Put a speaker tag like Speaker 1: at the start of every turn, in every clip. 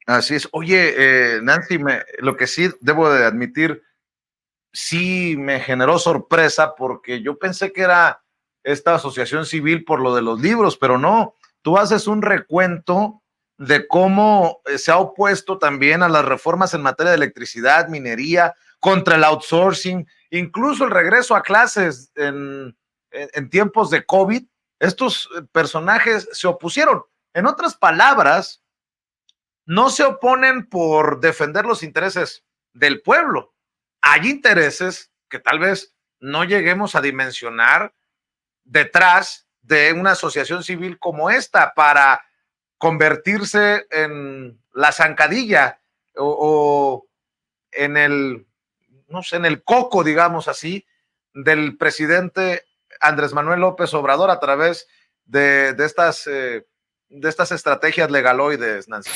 Speaker 1: Así es. Oye, Nancy, lo que sí debo de admitir, sí me generó sorpresa porque yo pensé que era esta asociación civil por lo de los libros, pero no, tú haces un recuento de cómo se ha opuesto también a las reformas en materia de electricidad, minería, contra el outsourcing, incluso el regreso a clases en tiempos de COVID. Estos personajes se opusieron. En otras palabras, no se oponen por defender los intereses del pueblo. Hay intereses que tal vez no lleguemos a dimensionar detrás de una asociación civil como esta para convertirse en la zancadilla o en el, no sé, en el coco, digamos así, del presidente Andrés Manuel López Obrador a través de estas estrategias legaloides, Nancy.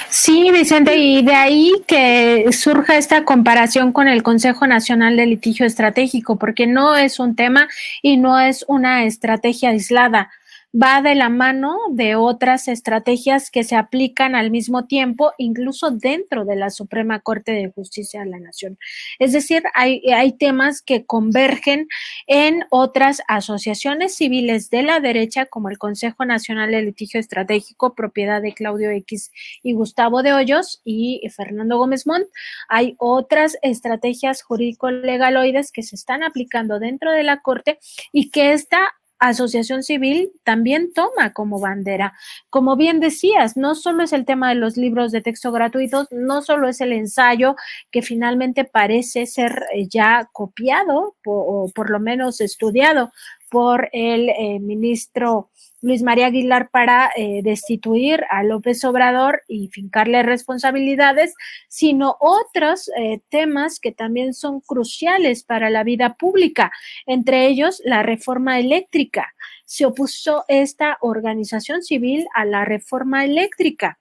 Speaker 2: Sí, Vicente, y de ahí que surja esta comparación con el Consejo Nacional de Litigio Estratégico, porque no es un tema y no es una estrategia aislada. Va de la mano de otras estrategias que se aplican al mismo tiempo, incluso dentro de la Suprema Corte de Justicia de la Nación. Es decir, hay temas que convergen en otras asociaciones civiles de la derecha, como el Consejo Nacional de Litigio Estratégico, propiedad de Claudio X y Gustavo de Hoyos y Fernando Gómez Montt. Hay otras estrategias jurídico-legaloides que se están aplicando dentro de la Corte y que esta asociación civil también toma como bandera. Como bien decías, no solo es el tema de los libros de texto gratuitos, no solo es el ensayo que finalmente parece ser ya copiado o por lo menos estudiado por el ministro Luis María Aguilar para destituir a López Obrador y fincarle responsabilidades, sino otros temas que también son cruciales para la vida pública, entre ellos la reforma eléctrica. Se opuso esta organización civil a la reforma eléctrica.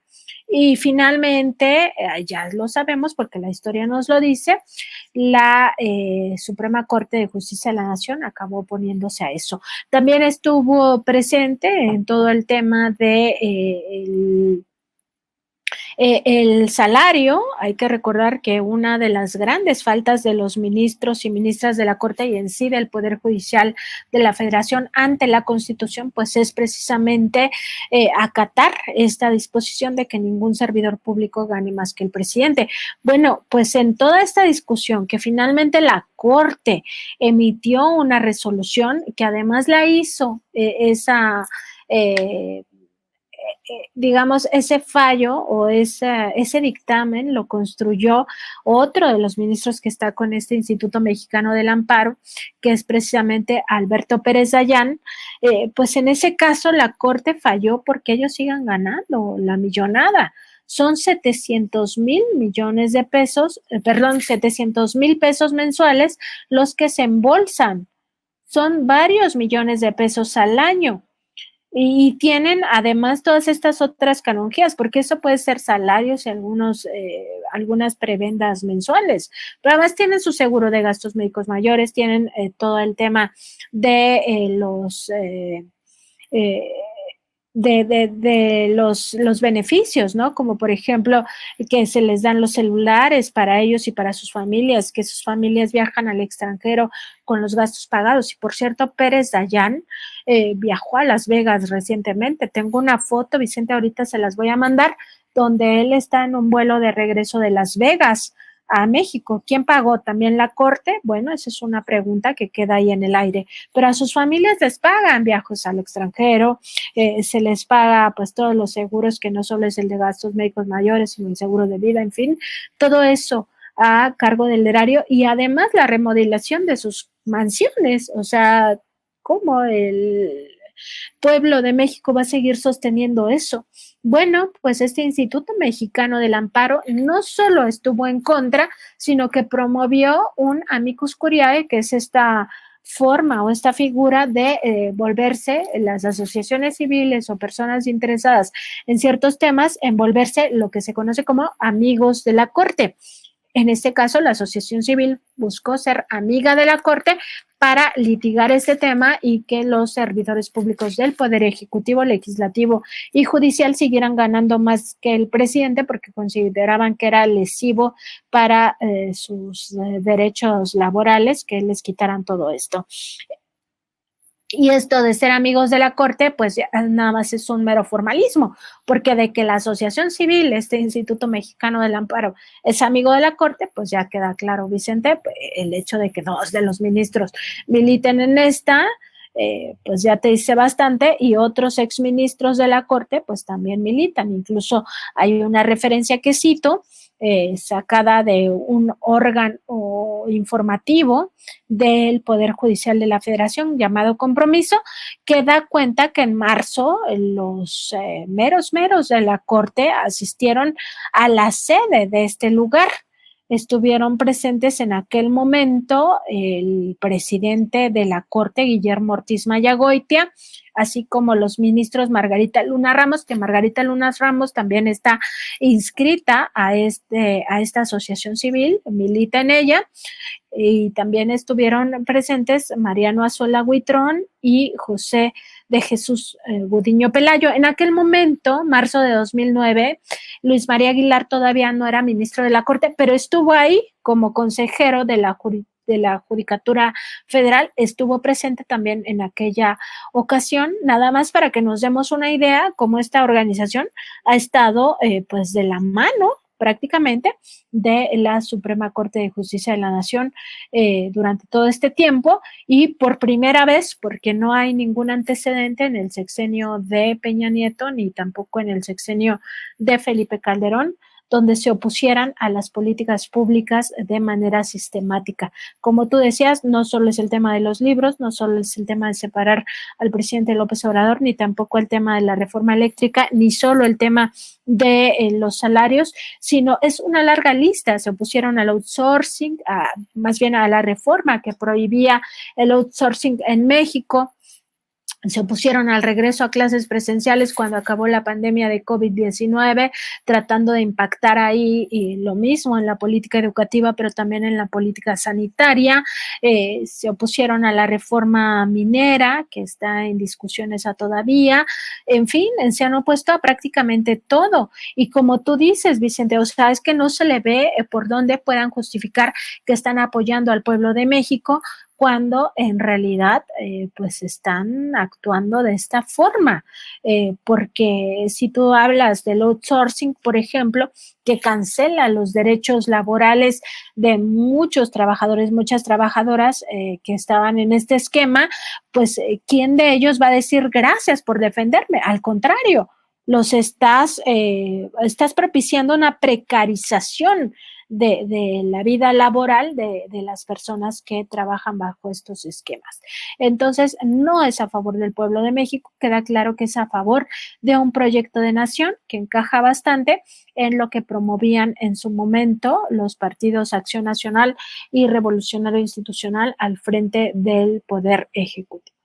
Speaker 2: Y finalmente, ya lo sabemos porque la historia nos lo dice, la Suprema Corte de Justicia de la Nación acabó oponiéndose a eso. También estuvo presente en todo el tema de el salario. Hay que recordar que una de las grandes faltas de los ministros y ministras de la Corte y en sí del Poder Judicial de la Federación ante la Constitución, pues es precisamente acatar esta disposición de que ningún servidor público gane más que el presidente. Bueno, pues en toda esta discusión que finalmente la Corte emitió una resolución que además la hizo digamos, ese fallo o ese dictamen lo construyó otro de los ministros que está con este Instituto Mexicano del Amparo, que es precisamente Alberto Pérez Dayán. Pues en ese caso la Corte falló porque ellos sigan ganando la millonada. Son 700,000 millones de pesos, 700,000 pesos mensuales los que se embolsan. Son varios millones de pesos al año. Y tienen además todas estas otras canonjías, porque eso puede ser salarios y algunas prebendas mensuales, pero además tienen su seguro de gastos médicos mayores, tienen todo el tema de eh, los beneficios, ¿no? Como por ejemplo que se les dan los celulares para ellos y para sus familias, que sus familias viajan al extranjero con los gastos pagados. Y por cierto, Pérez Dayán viajó a Las Vegas recientemente. Tengo una foto, Vicente, ahorita se las voy a mandar, donde él está en un vuelo de regreso de Las Vegas a México. ¿Quién pagó? ¿También la Corte? Bueno, esa es una pregunta que queda ahí en el aire. Pero a sus familias les pagan viajes al extranjero, se les paga pues todos los seguros, que no solo es el de gastos médicos mayores, sino el seguro de vida, en fin, todo eso a cargo del erario y además la remodelación de sus mansiones. O sea, ¿cómo el pueblo de México va a seguir sosteniendo eso? Bueno, pues este Instituto Mexicano del Amparo no solo estuvo en contra, sino que promovió un amicus curiae, que es esta forma o esta figura de volverse las asociaciones civiles o personas interesadas en ciertos temas, en volverse lo que se conoce como amigos de la Corte. En este caso, la asociación civil buscó ser amiga de la Corte para litigar este tema y que los servidores públicos del Poder Ejecutivo, Legislativo y Judicial siguieran ganando más que el presidente porque consideraban que era lesivo para sus derechos laborales que les quitaran todo esto. Y esto de ser amigos de la Corte, pues ya nada más es un mero formalismo, porque de que la Asociación Civil, este Instituto Mexicano del Amparo, es amigo de la Corte, pues ya queda claro, Vicente, el hecho de que dos de los ministros militen en esta, pues ya te dice bastante, y otros exministros de la Corte, pues también militan. Incluso hay una referencia que cito, sacada de un órgano informativo del Poder Judicial de la Federación llamado Compromiso, que da cuenta que en marzo los meros de la Corte asistieron a la sede de este lugar. Estuvieron presentes en aquel momento el presidente de la Corte, Guillermo Ortiz Mayagoitia, así como los ministros Margarita Luna Ramos, que Margarita Luna Ramos también está inscrita a esta asociación civil, milita en ella, y también estuvieron presentes Mariano Azuela Huitrón y José de Jesús Gudiño Pelayo. En aquel momento, marzo de 2009, Luis María Aguilar todavía no era ministro de la Corte, pero estuvo ahí como consejero de la Judicatura Federal, estuvo presente también en aquella ocasión, nada más para que nos demos una idea cómo esta organización ha estado pues de la mano prácticamente de la Suprema Corte de Justicia de la Nación durante todo este tiempo, y por primera vez, porque no hay ningún antecedente en el sexenio de Peña Nieto ni tampoco en el sexenio de Felipe Calderón, donde se opusieran a las políticas públicas de manera sistemática. Como tú decías, no solo es el tema de los libros, no solo es el tema de separar al presidente López Obrador, ni tampoco el tema de la reforma eléctrica, ni solo el tema de los salarios, sino es una larga lista. Se opusieron al outsourcing, más bien a la reforma que prohibía el outsourcing en México. Se opusieron al regreso a clases presenciales cuando acabó la pandemia de COVID-19, tratando de impactar ahí y lo mismo en la política educativa, pero también en la política sanitaria. Se opusieron a la reforma minera, que está en discusión esa todavía. En fin, se han opuesto a prácticamente todo. Y como tú dices, Vicente, o sea, es que no se le ve por dónde puedan justificar que están apoyando al pueblo de México, cuando en realidad pues están actuando de esta forma, porque si tú hablas del outsourcing, por ejemplo, que cancela los derechos laborales de muchos trabajadores, muchas trabajadoras que estaban en este esquema, pues ¿quién de ellos va a decir gracias por defenderme? Al contrario, los estás propiciando una precarización de la vida laboral de las personas que trabajan bajo estos esquemas. Entonces, no es a favor del pueblo de México, queda claro que es a favor de un proyecto de nación que encaja bastante en lo que promovían en su momento los partidos Acción Nacional y Revolucionario Institucional al frente del Poder Ejecutivo.